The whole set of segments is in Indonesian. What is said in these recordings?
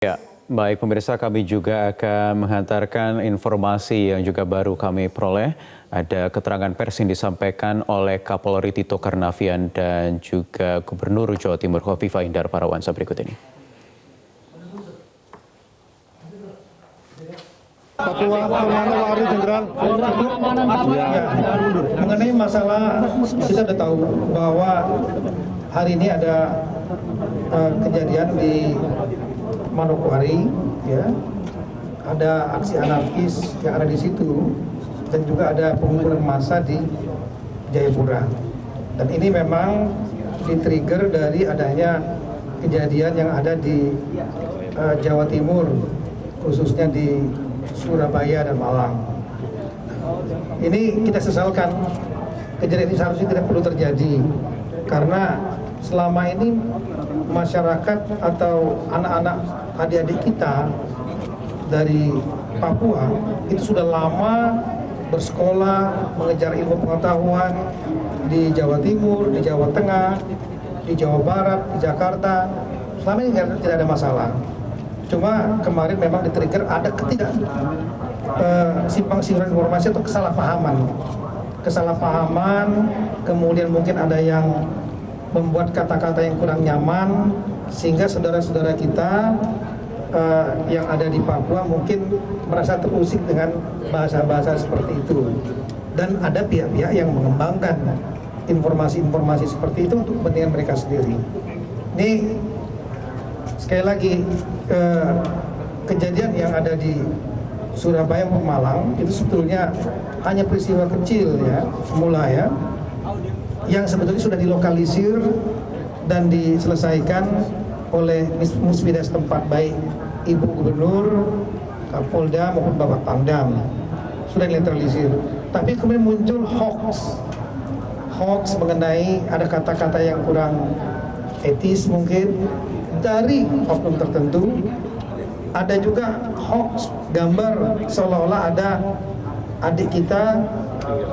Ya, baik pemirsa, kami juga akan menghantarkan informasi yang juga baru kami peroleh. Ada keterangan pers yang disampaikan oleh Kapolri Tito Karnavian dan juga Gubernur Jawa Timur Khofifah Indar Parawansa berikut ini. Papua Manowari Jenderal. Ya, mengenai masalah kita sudah tahu bahwa hari ini ada kejadian di Manokwari, ya, ada aksi anarkis yang ada di situ dan juga ada pengumpulan massa di Jayapura. Dan ini memang di-trigger dari adanya kejadian yang ada di Jawa Timur, khususnya di Surabaya dan Malang. Ini kita sesalkan, kejadian ini seharusnya tidak perlu terjadi karena selama ini masyarakat atau anak-anak adik-adik kita dari Papua itu sudah lama bersekolah, mengejar ilmu pengetahuan di Jawa Timur, di Jawa Tengah, di Jawa Barat, di Jakarta. Selama ini tidak ada masalah. Cuma kemarin memang di-trigger ada simpang siuran informasi atau kesalahpahaman, kemudian mungkin ada yang membuat kata-kata yang kurang nyaman sehingga saudara-saudara kita yang ada di Papua mungkin merasa terusik dengan bahasa-bahasa seperti itu. Dan ada pihak-pihak yang mengembangkan informasi-informasi seperti itu untuk kepentingan mereka sendiri. Ini sekali lagi kejadian yang ada di Surabaya maupun Malang itu sebetulnya hanya peristiwa kecil ya, semula ya, yang sebetulnya sudah dilokalisir dan diselesaikan oleh musbidah setempat, baik Ibu Gubernur, Kapolda maupun Bapak Pangdam sudah dinetralisir. Tapi kemudian muncul hoax mengenai ada kata-kata yang kurang etis mungkin dari oknum tertentu. Ada juga hoax gambar seolah-olah ada adik kita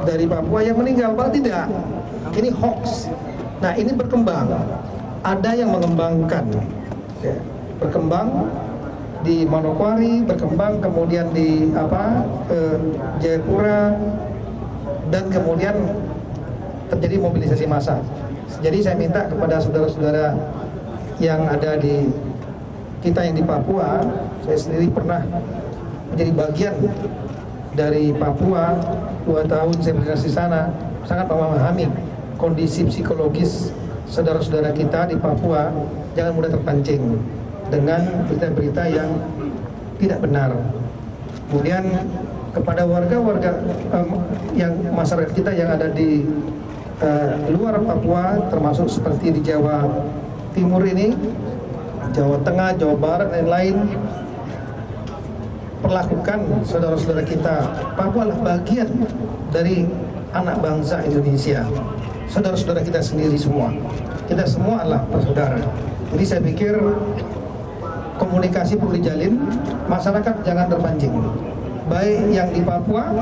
dari Papua yang meninggal, padahal tidak. Ini hoax. Nah, ini berkembang. Ada yang mengembangkan, ya, berkembang di Manokwari, berkembang kemudian di Jayapura, dan kemudian terjadi mobilisasi massa. Jadi saya minta kepada saudara-saudara yang ada di kita yang di Papua, saya sendiri pernah menjadi bagian dari Papua 2 tahun saya berdinas di sana, sangat memahami kondisi psikologis saudara-saudara kita di Papua. Jangan mudah terpancing dengan berita-berita yang tidak benar. Kemudian kepada warga-warga yang masyarakat kita yang ada di luar Papua, termasuk seperti di Jawa Timur ini, Jawa Tengah, Jawa Barat, dan lain-lain, perlakukan saudara-saudara kita. Papua adalah bagian dari anak bangsa Indonesia, saudara-saudara kita sendiri semua. Kita semua adalah bersaudara. Jadi saya pikir komunikasi perlu dijalin, masyarakat jangan terpancing, baik yang di Papua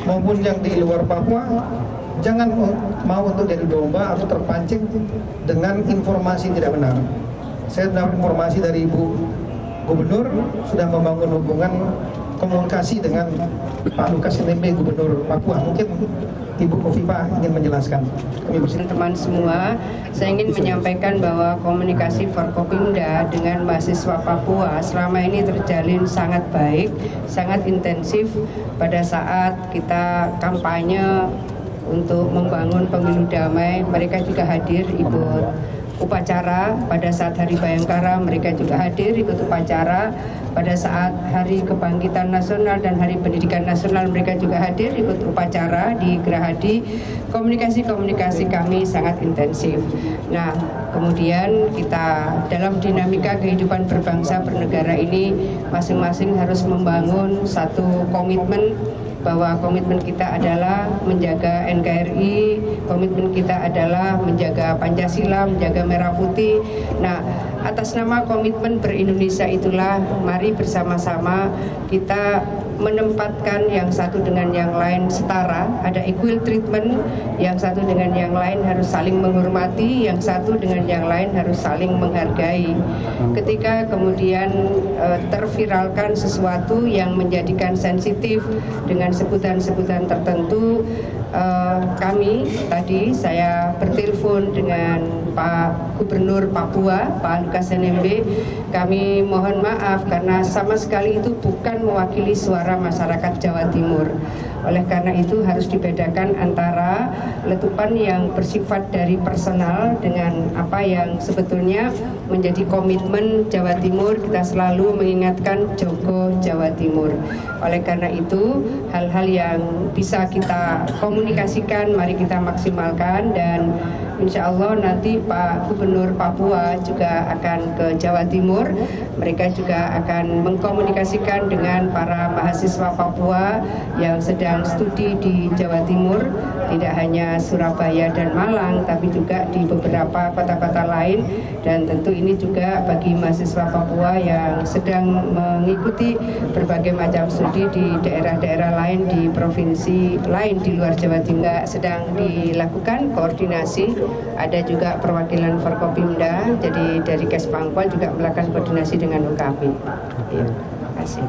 maupun yang di luar Papua. Jangan mau untuk jadi domba atau terpancing dengan informasi tidak benar. Saya dapat informasi dari Ibu Gubernur sudah membangun hubungan komunikasi dengan Pak Lukas NMB, Gubernur Papua. Mungkin Ibu Khofifah ingin menjelaskan. Teman-teman semua, saya ingin menyampaikan bahwa komunikasi Forkopimda dengan mahasiswa Papua selama ini terjalin sangat baik, sangat intensif. Pada saat kita kampanye untuk membangun pemilu damai, mereka juga hadir ikut upacara. Pada saat Hari Bayangkara mereka juga hadir ikut upacara. Pada saat Hari Kebangkitan Nasional dan Hari Pendidikan Nasional mereka juga hadir ikut upacara di Gerahadi. Komunikasi kami sangat intensif. Nah, kemudian kita dalam dinamika kehidupan berbangsa bernegara ini masing-masing harus membangun satu komitmen, bahwa komitmen kita adalah menjaga NKRI, komitmen kita adalah menjaga Pancasila, menjaga Merah Putih. Nah, atas nama komitmen ber-Indonesia itulah mari bersama-sama kita menempatkan yang satu dengan yang lain setara, ada equal treatment, yang satu dengan yang lain harus saling menghormati, yang satu dengan dengan yang lain harus saling menghargai. Ketika kemudian terviralkan sesuatu yang menjadikan sensitif dengan sebutan-sebutan tertentu, kami tadi saya bertelepon dengan Pak Gubernur Papua, Pak Lukas NMB. Kami mohon maaf karena sama sekali itu bukan mewakili suara masyarakat Jawa Timur. Oleh karena itu harus dibedakan antara letupan yang bersifat dari personal dengan apa yang sebetulnya menjadi komitmen Jawa Timur. Kita selalu mengingatkan Jogo Jawa Timur. Oleh karena itu hal-hal yang bisa kita komunikasikan mari kita maksimalkan, dan insya Allah nanti Pak Gubernur Papua juga akan ke Jawa Timur. Mereka juga akan mengkomunikasikan dengan para mahasiswa Papua yang sedang studi di Jawa Timur, tidak hanya Surabaya dan Malang, tapi juga di beberapa kota-kota lain. Dan tentu ini juga bagi mahasiswa Papua yang sedang mengikuti berbagai macam studi di daerah-daerah lain, di provinsi lain di luar Jawa Timur, sedang dilakukan koordinasi. Ada juga perwakilan Forkopimda, jadi dari Kespangpol juga melakukan koordinasi dengan UKM. Ya, terima kasih.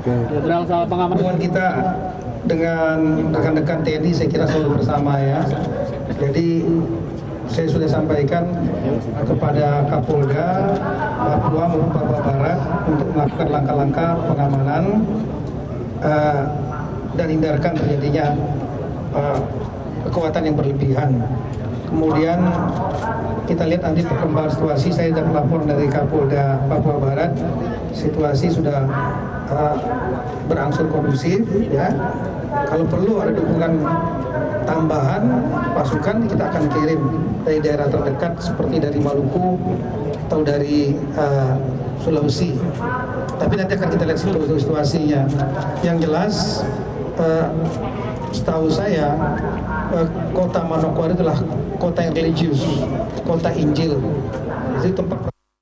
Hubungan kita dengan rekan-rekan TNI saya kira selalu bersama ya. Jadi saya sudah sampaikan kepada Kapolda Papua maupun Papua Barat untuk melakukan langkah-langkah pengamanan dan hindarkan terjadinya kekuatan yang berlebihan. Kemudian kita lihat nanti perkembangan situasi. Saya dapat laporan dari Kapolda Papua Barat, situasi sudah berangsur kondusif ya. Kalau perlu ada dukungan tambahan pasukan, kita akan kirim dari daerah terdekat seperti dari Maluku atau dari Sulawesi. Tapi nanti akan kita lihat situasinya. Yang jelas setahu saya kota Manokwari adalah kota yang religius, kota Injil. Jadi tempat